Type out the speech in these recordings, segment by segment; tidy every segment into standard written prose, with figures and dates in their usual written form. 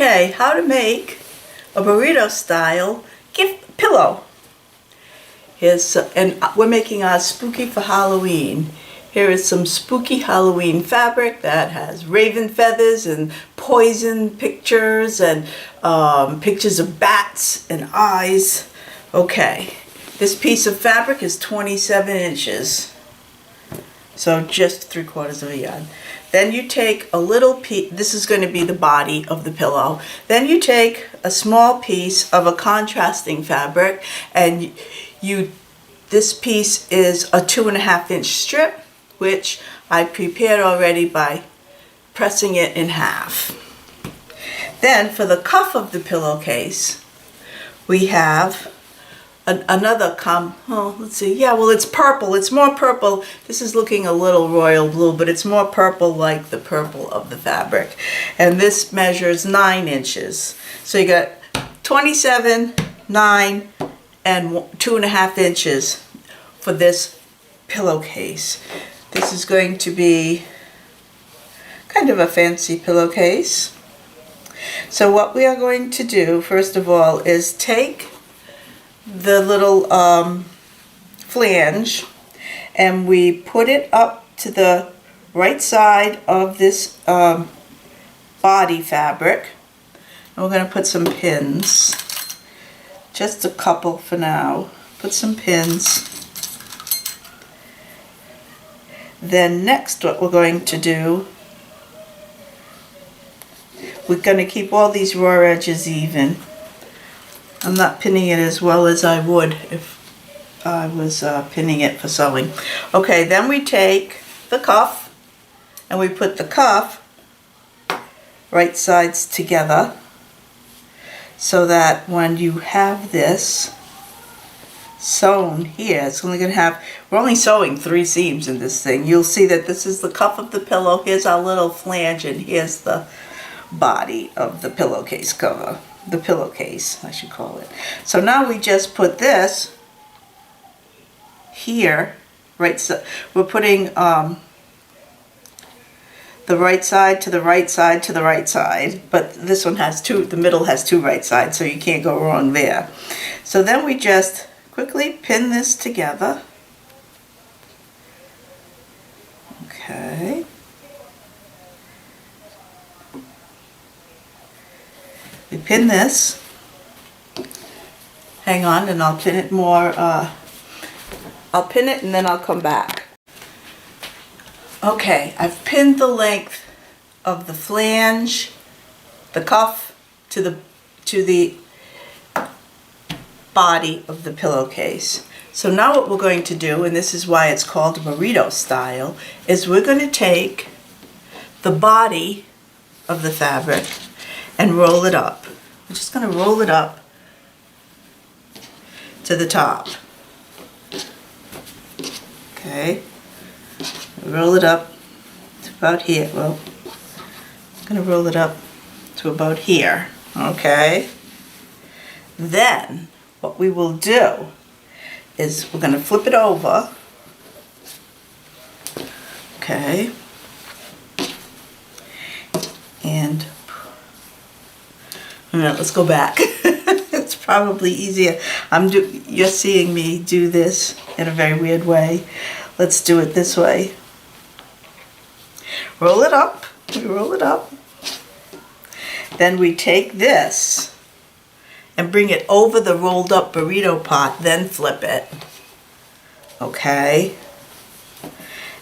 Okay, how to make a burrito style gift pillow. And we're making our spooky for Halloween. Here is some spooky Halloween fabric that has raven feathers and poison pictures and pictures of bats and eyes. Okay, this piece of fabric is 27 inches. So just 3/4 of a yard. Then you take a little piece, this is going to be the body of the pillow. Then you take a small piece of a contrasting fabric and this piece is a 2.5 inch strip, which I prepared already by pressing it in half. Then for the cuff of the pillowcase, we have let's see, yeah, well, it's purple. It's more purple. This is looking a little royal blue, but it's more purple like the purple of the fabric. And this measures 9 inches. So you got 27, 9, and 2.5 inches for this pillowcase. This is going to be kind of a fancy pillowcase. So what we are going to do, first of all, is take the little flange and we put it up to the right side of this body fabric, and we're going to put some pins, just a couple for now. Put some pins. Then next what we're going to do, we're going to keep all these raw edges even. I'm not pinning it as well as I would if I was pinning it for sewing. Okay, then we take the cuff and we put the cuff right sides together so that when you have this sewn here, it's only going to have, we're only sewing 3 seams in this thing. You'll see that this is the cuff of the pillow, here's our little flange, and here's the body of the pillowcase cover. The pillowcase, I should call it. So now we just put this here, right, so we're putting the right side to the right side to the right side, but this one has two, the middle has 2 right sides, so you can't go wrong there. So then we just quickly pin this together. Okay. We pin this. Hang on, and I'll pin it more. I'll pin it and then I'll come back. Okay, I've pinned the length of the flange, the cuff, to the body of the pillowcase. So now what we're going to do, and this is why it's called burrito style, is we're going to take the body of the fabric and roll it up. I'm just going to roll it up to the top. Okay, roll it up to about here. Well, I'm going to roll it up to about here. Okay, then what we will do is we're going to flip it over. Okay, and let's go back. It's probably easier. You're seeing me do this in a very weird way. Let's do it this way. Roll it up. We roll it up. Then we take this and bring it over the rolled up burrito pot, then flip it. Okay?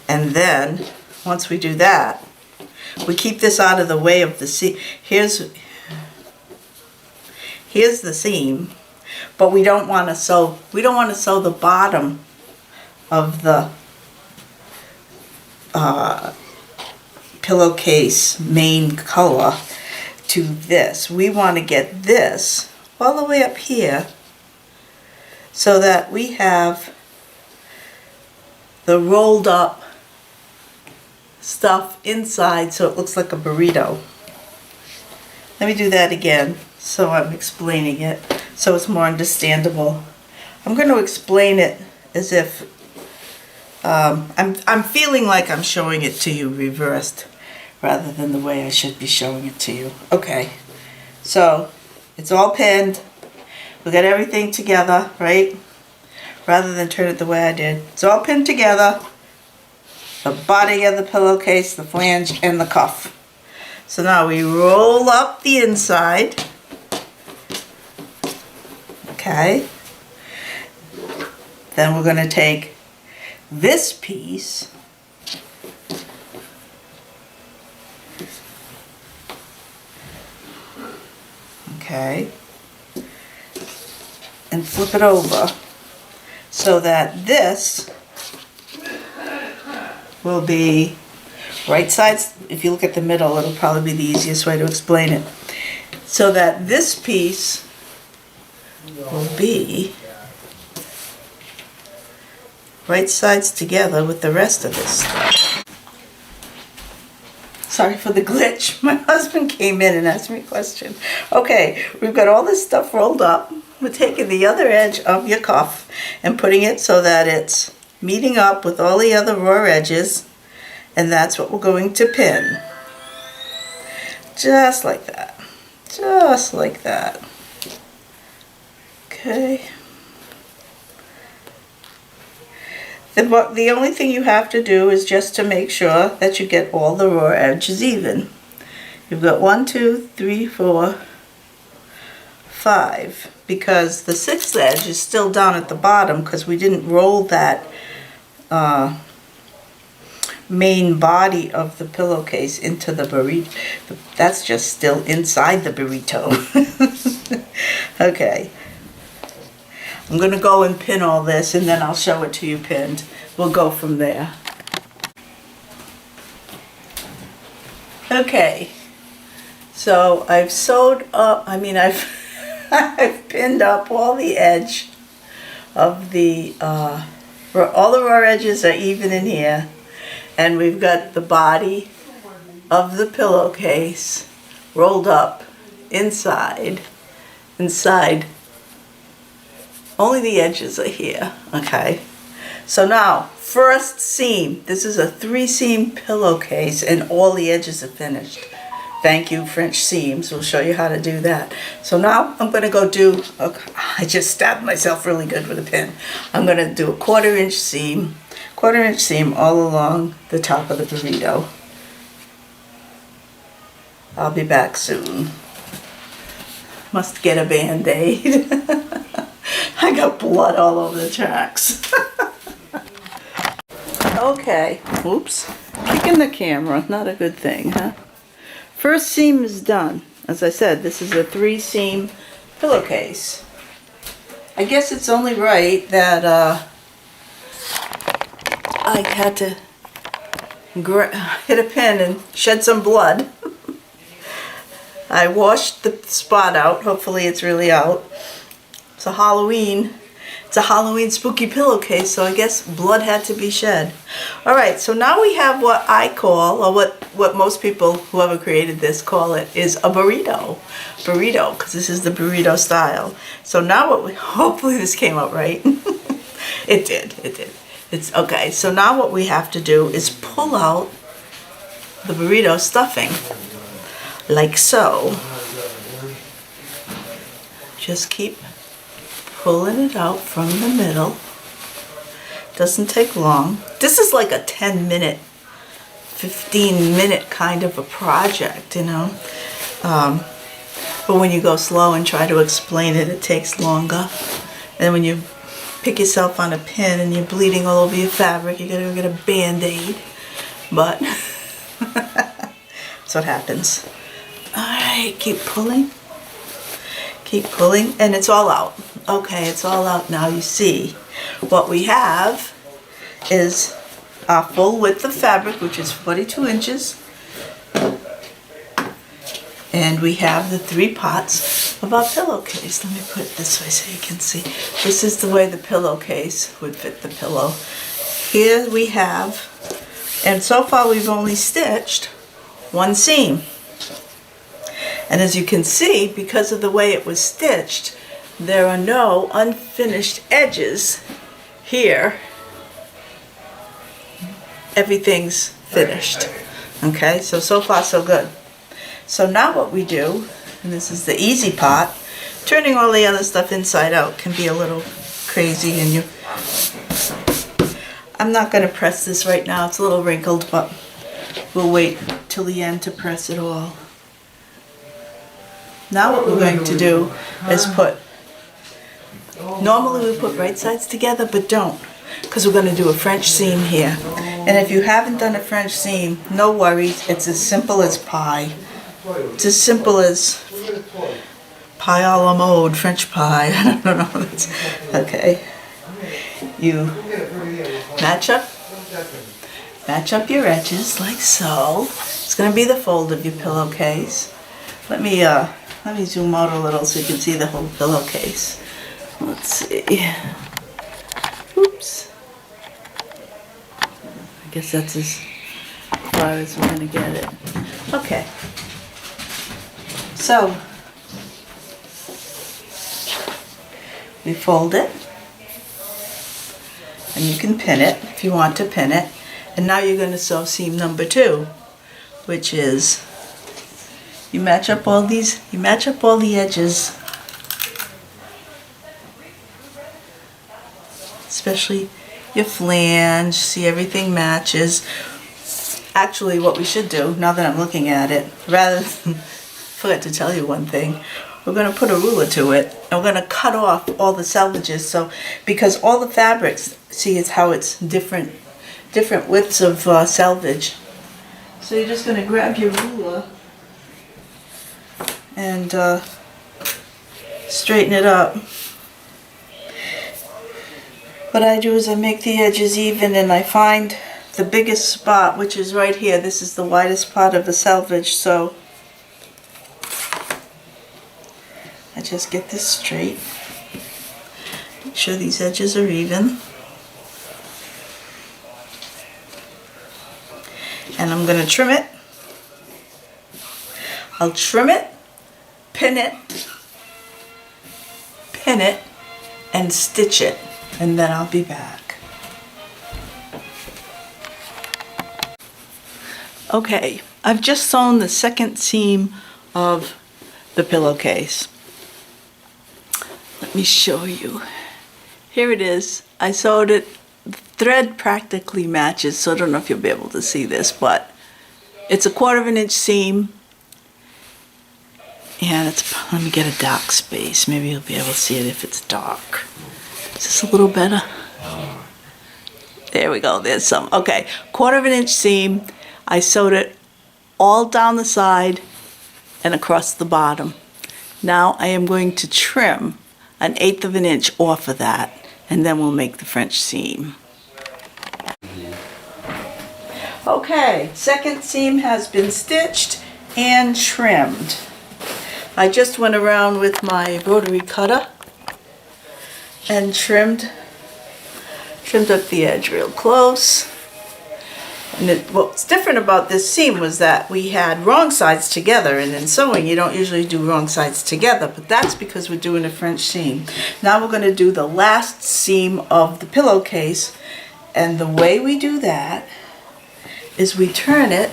And then, once we do that, we keep this out of the way of the seam. Here's the seam, but we don't want to sew the bottom of the pillowcase main color to this. We want to get this all the way up here so that we have the rolled up stuff inside so it looks like a burrito. Let me do that again so I'm explaining it so it's more understandable. I'm going to explain it as if I'm feeling like I'm showing it to you reversed rather than the way I should be showing it to you. Okay, So it's all pinned. We got everything together, right? Rather than turn it the way I did. It's all pinned together. The body of the pillowcase, the flange, and the cuff. So now we roll up the inside. Okay. Then we're going to take this piece and flip it over so that this will be right sides. If you look at the middle, it'll probably be the easiest way to explain it. So that this piece will be right sides together with the rest of this stuff. Sorry for the glitch. My husband came in and asked me a question. Okay, we've got all this stuff rolled up. We're taking the other edge of your cuff and putting it so that it's meeting up with all the other raw edges, and that's what we're going to pin. Just like that. Just like that. Okay. The only thing you have to do is just to make sure that you get all the raw edges even. You've got 1, 2, 3, 4, 5, because the 6th edge is still down at the bottom because we didn't roll that main body of the pillowcase into the burrito. That's just still inside the burrito. Okay. I'm going to go and pin all this, and then I'll show it to you pinned. We'll go from there. Okay, so I've sewed up, I've pinned up all the edge of the, all the raw edges are even in here, and we've got the body of the pillowcase rolled up inside. Only the edges are here, okay? So now, first seam. This is a 3-seam pillowcase and all the edges are finished. Thank you, French seams. We'll show you how to do that. So now I'm going to go do, okay, I just stabbed myself really good with a pin. I'm going to do a 1/4 inch seam, 1/4 inch seam all along the top of the burrito. I'll be back soon. Must get a Band-Aid. I got blood all over the tracks. Okay, oops, kicking the camera, not a good thing, huh? First seam is done. As I said, this is a 3-seam pillowcase. I guess it's only right that I had to hit a pin and shed some blood. I washed the spot out. Hopefully it's really out. It's a Halloween spooky pillowcase, so I guess blood had to be shed. Alright, so now we have what I call, or what most people, whoever created this, call it, is a burrito. Burrito, because this is the burrito style. So now hopefully this came out right. It did. It's okay, so now what we have to do is pull out the burrito stuffing, like so. Just keep pulling it out from the middle. Doesn't take long. This is like a 10-minute, 15-minute kind of a project, you know. But when you go slow and try to explain it, it takes longer. And when you pick yourself on a pin and you're bleeding all over your fabric, you gotta go get a Band-Aid. But that's what happens. Alright, keep pulling. Keep pulling, and it's all out. Okay, it's all out now. You see, what we have is our full width of fabric, which is 42 inches. And we have the 3 parts of our pillowcase. Let me put it this way so you can see. This is the way the pillowcase would fit the pillow. Here we have, and so far we've only stitched 1 seam. And as you can see, because of the way it was stitched, there are no unfinished edges here. Everything's finished. Okay, so far so good. So now what we do and this is the easy part. Turning all the other stuff inside out can be a little crazy, and I'm not going to press this right now. It's a little wrinkled, but we'll wait till the end to press it all. Now what we're going to do is normally we put right sides together, but don't, because we're going to do a French seam here. And if you haven't done a French seam, no worries. It's as simple as pie. It's as simple as pie a la mode, French pie. I don't know. Okay. You match up your edges like so. It's going to be the fold of your pillowcase. Let me zoom out a little so you can see the whole pillowcase. Let's see. Oops. I guess that's as far as we're going to get it. Okay. So, we fold it, and you can pin it if you want to pin it. And now you're going to sew seam number 2, which is you match up all the edges, especially your flange. See, everything matches. Actually, what we should do, now that I'm looking at it, forgot to tell you one thing. We're going to put a ruler to it, and we're going to cut off all the selvages. So, because all the fabrics, see, it's how it's different widths of selvage. So you're just going to grab your ruler and straighten it up. What I do is I make the edges even, and I find the biggest spot, which is right here. This is the widest part of the selvage, so I just get this straight. Make sure these edges are even. And I'm going to trim it. I'll trim it, pin it, and stitch it. And then I'll be back. Okay, I've just sewn the second seam of the pillowcase. Let me show you. Here it is. I sewed it. The thread practically matches, so I don't know if you'll be able to see this, but it's a 1/4 inch seam. And let me get a dark space. Maybe you'll be able to see it if it's dark. Is this a little better? There we go, there's some. Okay, 1/4 inch seam. I sewed it all down the side and across the bottom. Now I am going to trim 1/8 inch off of that, and then we'll make the French seam. Okay, second seam has been stitched and trimmed. I just went around with my rotary cutter and trimmed up the edge real close. And what's different about this seam was that we had wrong sides together, and in sewing you don't usually do wrong sides together, but that's because we're doing a French seam. Now we're going to do the last seam of the pillowcase, and the way we do that is we turn it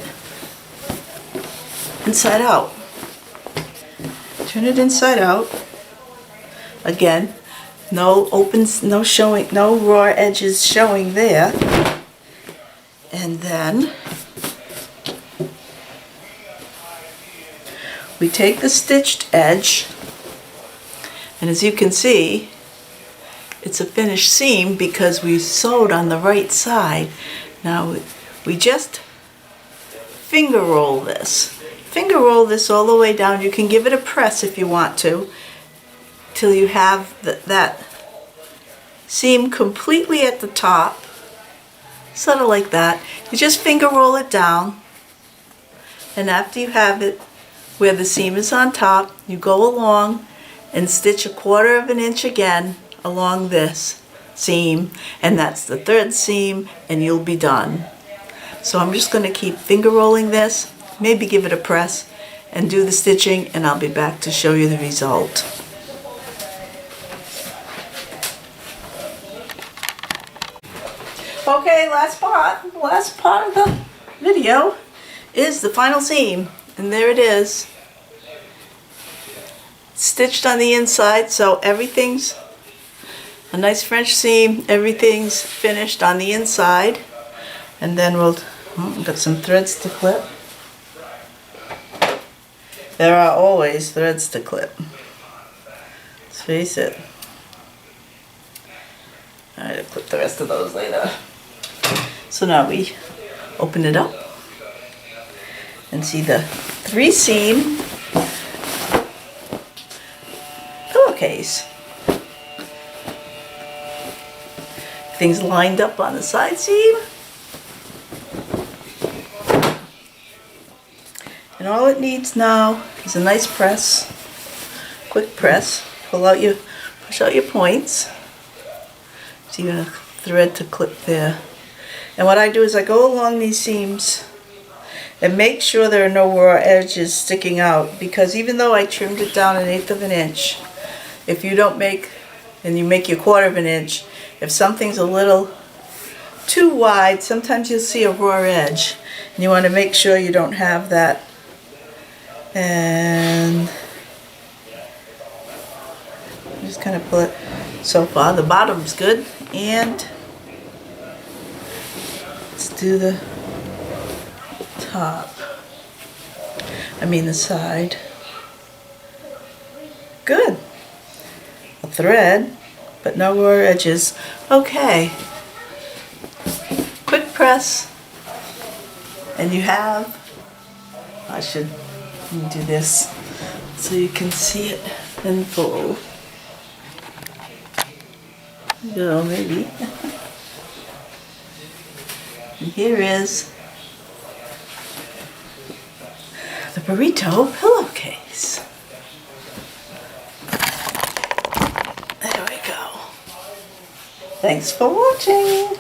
inside out. Turn it inside out. Again, no opens, no showing, no raw edges showing there. And then we take the stitched edge, and as you can see, it's a finished seam because we sewed on the right side. Now we just finger roll this. Finger roll this all the way down. You can give it a press if you want to, till you have that seam completely at the top, sort of like that. You just finger roll it down, and after you have it where the seam is on top, you go along and stitch 1/4 inch again along this seam, and that's the third seam, and you'll be done. So I'm just going to keep finger rolling this, maybe give it a press, and do the stitching, and I'll be back to show you the result. Okay, last part of the video is the final seam, and there it is. stitched on the inside, so everything's a nice French seam. Everything's finished on the inside. And then we'll got some threads to clip. There are always threads to clip. Let's face it. I'll clip the rest of those later. So now we open it up and see the 3-seam pillowcase. Things lined up on the side seam. And all it needs now is a nice press, quick press. Push out your points. There's even a thread to clip there. And what I do is I go along these seams and make sure there are no raw edges sticking out, because even though I trimmed it down 1/8 of an inch, if you don't make, and you make your 1/4 of an inch, if something's a little too wide, sometimes you'll see a raw edge. And you want to make sure you don't have that. And just kind of pull it. So far the bottom's good, and let's do the top. I mean the side. Good. A thread, but no raw edges. Okay. Quick press, and you have, I should do this so you can see it in full. Go, maybe. And here is the Burrrito pillowcase. There we go. Thanks for watching.